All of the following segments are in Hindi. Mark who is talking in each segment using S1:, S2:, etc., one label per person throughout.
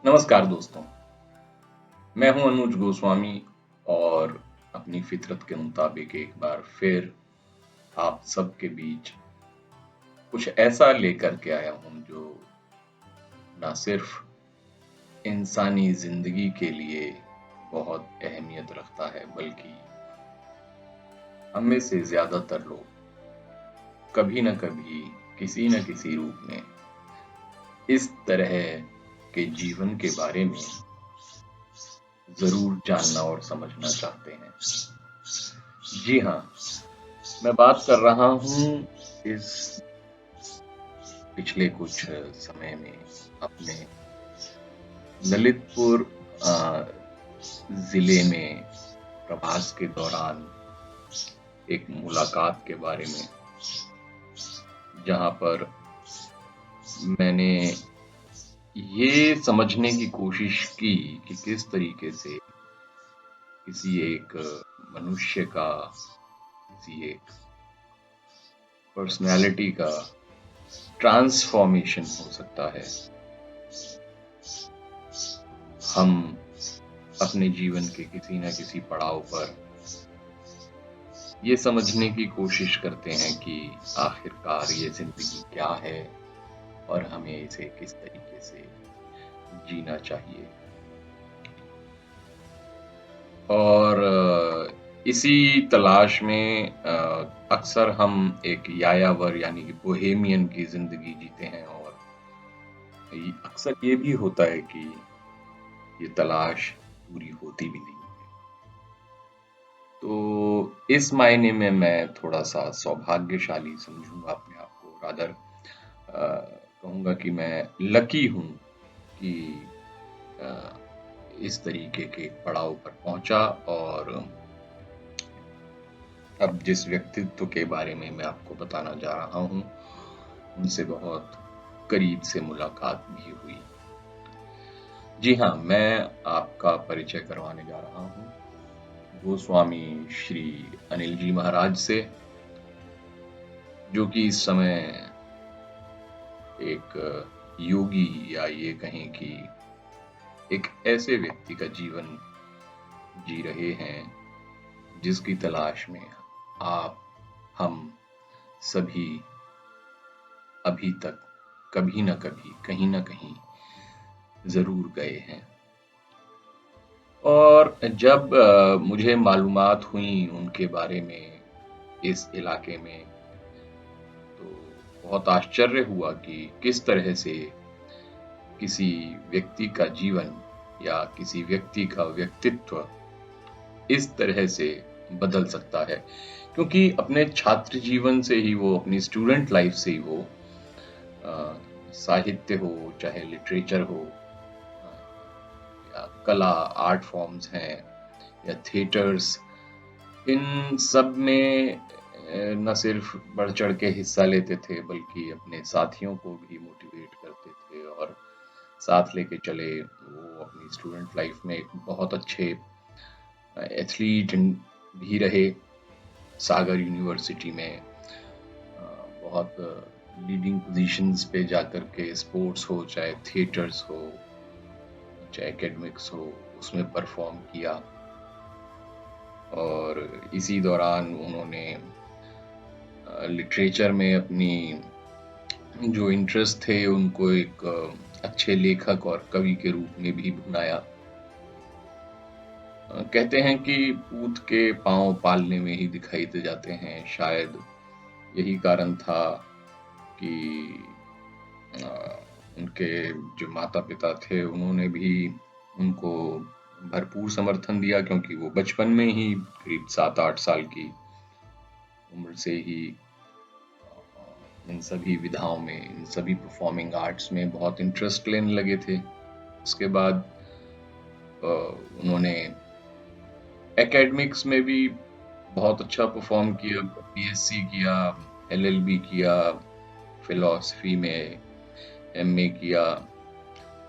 S1: नमस्कार दोस्तों, मैं हूं अनुज गोस्वामी और अपनी फितरत के मुताबिक एक बार फिर आप सबके बीच कुछ ऐसा लेकर के आया हूं जो ना सिर्फ इंसानी जिंदगी के लिए बहुत अहमियत रखता है बल्कि हम में से ज्यादातर लोग कभी न कभी किसी न किसी रूप में इस तरह के जीवन के बारे में जरूर जानना और समझना चाहते हैं। जी हाँ, मैं बात कर रहा हूँ इस पिछले कुछ समय में अपने ललितपुर अ, जिले में प्रवास के दौरान एक मुलाकात के बारे में, जहां पर मैंने ये समझने की कोशिश की कि किस तरीके से किसी एक मनुष्य का, किसी एक पर्सनैलिटी का ट्रांसफॉर्मेशन हो सकता है। हम अपने जीवन के किसी न किसी पड़ाव पर ये समझने की कोशिश करते हैं कि आखिरकार ये जिंदगी क्या है और हमें इसे किस तरीके से जीना चाहिए। और इसी तलाश में अक्सर हम एक यायावर यानी कि बोहेमियन की जिंदगी जीते हैं और अक्सर ये भी होता है कि ये तलाश पूरी होती भी नहीं है। तो इस मायने में मैं थोड़ा सा सौभाग्यशाली समझूंगा अपने आप को, रादर कहूंगा कि मैं लकी हूं कि अ, इस तरीके के पड़ाव पर पहुंचा और अब जिस व्यक्तित्व के बारे में मैं आपको बताना जा रहा हूं उनसे बहुत करीब से मुलाकात भी हुई। जी हाँ, मैं आपका परिचय करवाने जा रहा हूं गोस्वामी श्री अनिल जी महाराज से, जो कि इस समय एक योगी या ये कहें कि एक ऐसे व्यक्ति का जीवन जी रहे हैं जिसकी तलाश में आप, हम सभी अभी तक कभी न कभी कहीं न कहीं जरूर गए हैं। और जब मुझे मालूमात हुई उनके बारे में इस इलाके में, तो बहुत आश्चर्य हुआ कि किस तरह से किसी व्यक्ति का जीवन या किसी व्यक्ति का व्यक्तित्व इस तरह से बदल सकता है। क्योंकि अपने छात्र जीवन से ही वो, अपनी स्टूडेंट लाइफ से ही वो साहित्य हो, चाहे लिटरेचर हो, या कला आर्ट फॉर्म्स हैं या थिएटर्स, इन सब में न सिर्फ बढ़ चढ़ के हिस्सा लेते थे बल्कि अपने साथियों को भी मोटिवेट करते थे और साथ लेके चले। वो अपनी स्टूडेंट लाइफ में एक बहुत अच्छे एथलीट भी रहे। सागर यूनिवर्सिटी में बहुत लीडिंग पोजीशंस पे जाकर के स्पोर्ट्स हो, चाहे थिएटर्स हो, चाहे एकेडमिक्स हो, उसमें परफॉर्म किया। और इसी दौरान उन्होंने लिटरेचर में अपनी जो इंटरेस्ट थे उनको एक अच्छे लेखक और कवि के रूप में भी बनाया। कहते हैं कि पूत के पांव पालने में ही दिखाई दे जाते हैं, शायद यही कारण था कि उनके जो माता पिता थे उन्होंने भी उनको भरपूर समर्थन दिया, क्योंकि वो बचपन में ही करीब 7-8 साल की उम्र से ही इन सभी विधाओं में, इन सभी परफॉर्मिंग आर्ट्स में बहुत इंटरेस्ट लेने लगे थे। उसके बाद उन्होंने एकेडमिक्स में भी बहुत अच्छा परफॉर्म किया, बीएससी किया, एलएलबी किया, फिलॉसफी में एमए किया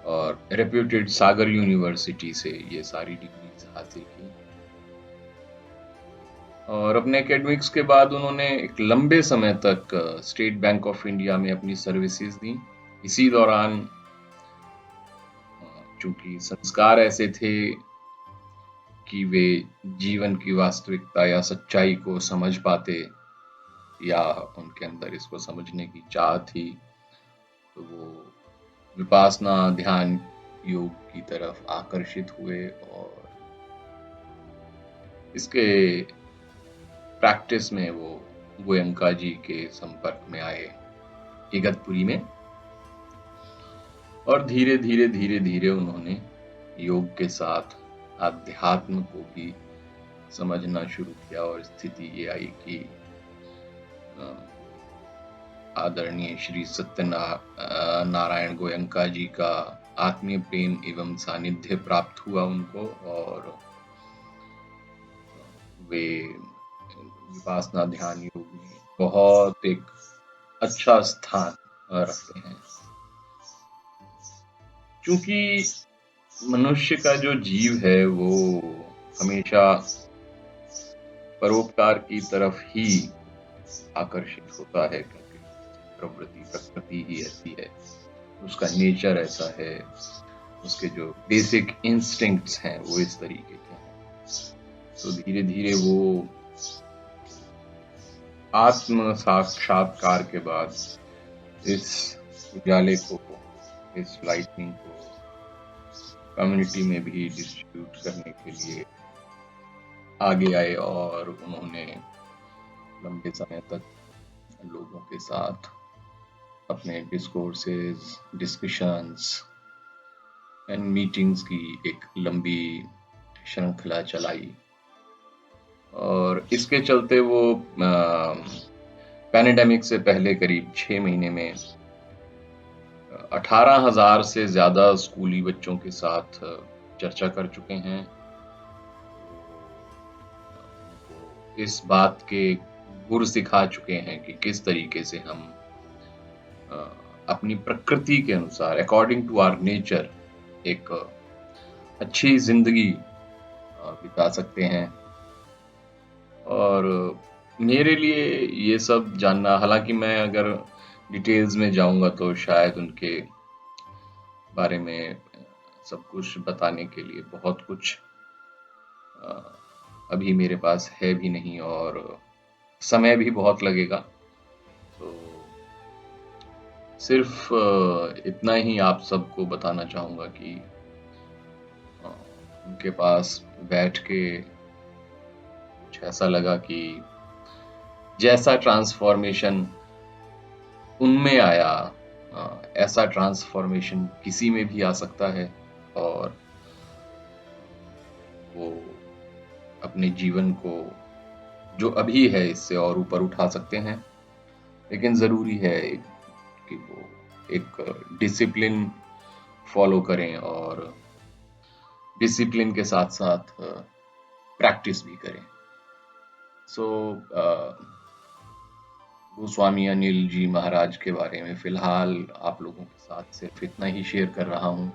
S1: और रेप्यूटेड सागर यूनिवर्सिटी से ये सारी डिग्रीज हासिल की। और अपने एकेडमिक्स के बाद उन्होंने एक लंबे समय तक स्टेट बैंक ऑफ इंडिया में अपनी सर्विसेज दी। इसी दौरान चूंकि संस्कार ऐसे थे कि वे जीवन की वास्तविकता या सच्चाई को समझ पाते, या उनके अंदर इसको समझने की चाह थी, तो वो विपासना ध्यान योग की तरफ आकर्षित हुए और इसके प्रैक्टिस में वो गोयंका जी के संपर्क में आए इगतपुरी में, और धीरे धीरे उन्होंने योग के साथ आध्यात्म को भी समझना शुरू किया, और स्थिति ये आई कि आदरणीय श्री नारायण गोयंका जी का आत्मीय प्रेम एवं सानिध्य प्राप्त हुआ उनको, और वे विपासना ध्यान योग में बहुत एक अच्छा स्थान रखते हैं। क्योंकि मनुष्य का जो जीव है वो हमेशा परोपकार की तरफ ही आकर्षित होता है, क्योंकि प्रकृति ही ऐसी है, उसका नेचर ऐसा है, उसके जो बेसिक इंस्टिंक्ट्स हैं वो इस तरीके के हैं। तो धीरे धीरे वो आत्म साक्षात्कार के बाद इस उजाले को, इस लाइटनिंग को कम्युनिटी में भी डिस्ट्रीब्यूट करने के लिए आगे आए, और उन्होंने लंबे समय तक लोगों के साथ अपने डिस्कोर्सेज, डिस्कशंस एंड मीटिंग्स की एक लंबी श्रृंखला चलाई, और इसके चलते वो पैंडेमिक से पहले करीब 6 महीने में 18,000 से ज्यादा स्कूली बच्चों के साथ चर्चा कर चुके हैं। इस बात के गुर सिखा चुके हैं कि किस तरीके से हम अपनी प्रकृति के अनुसार, अकॉर्डिंग टू आवर नेचर, एक अच्छी जिंदगी बिता सकते हैं। और मेरे लिए ये सब जानना, हालांकि मैं अगर डिटेल्स में जाऊंगा तो शायद उनके बारे में सब कुछ बताने के लिए बहुत कुछ अभी मेरे पास है भी नहीं, और समय भी बहुत लगेगा। तो सिर्फ इतना ही आप सबको बताना चाहूंगा कि उनके पास बैठ के कुछ ऐसा लगा कि जैसा ट्रांसफॉर्मेशन उनमें आया, ऐसा ट्रांसफॉर्मेशन किसी में भी आ सकता है, और वो अपने जीवन को जो अभी है इससे और ऊपर उठा सकते हैं। लेकिन जरूरी है कि वो एक डिसिप्लिन फॉलो करें, और डिसिप्लिन के साथ साथ प्रैक्टिस भी करें। सो गोस्वामी अनिल जी महाराज के बारे में फिलहाल आप लोगों के साथ सिर्फ इतना ही शेयर कर रहा हूं,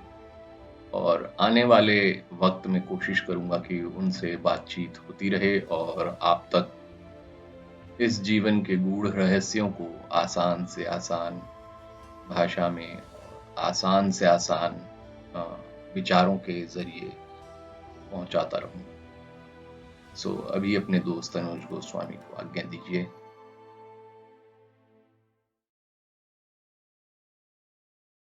S1: और आने वाले वक्त में कोशिश करूंगा कि उनसे बातचीत होती रहे और आप तक इस जीवन के गूढ़ रहस्यों को आसान से आसान भाषा में, आसान से आसान विचारों के जरिए पहुंचाता रहूं। सो अभी अपने दोस्त अनुज गोस्वामी को आज्ञा दीजिए।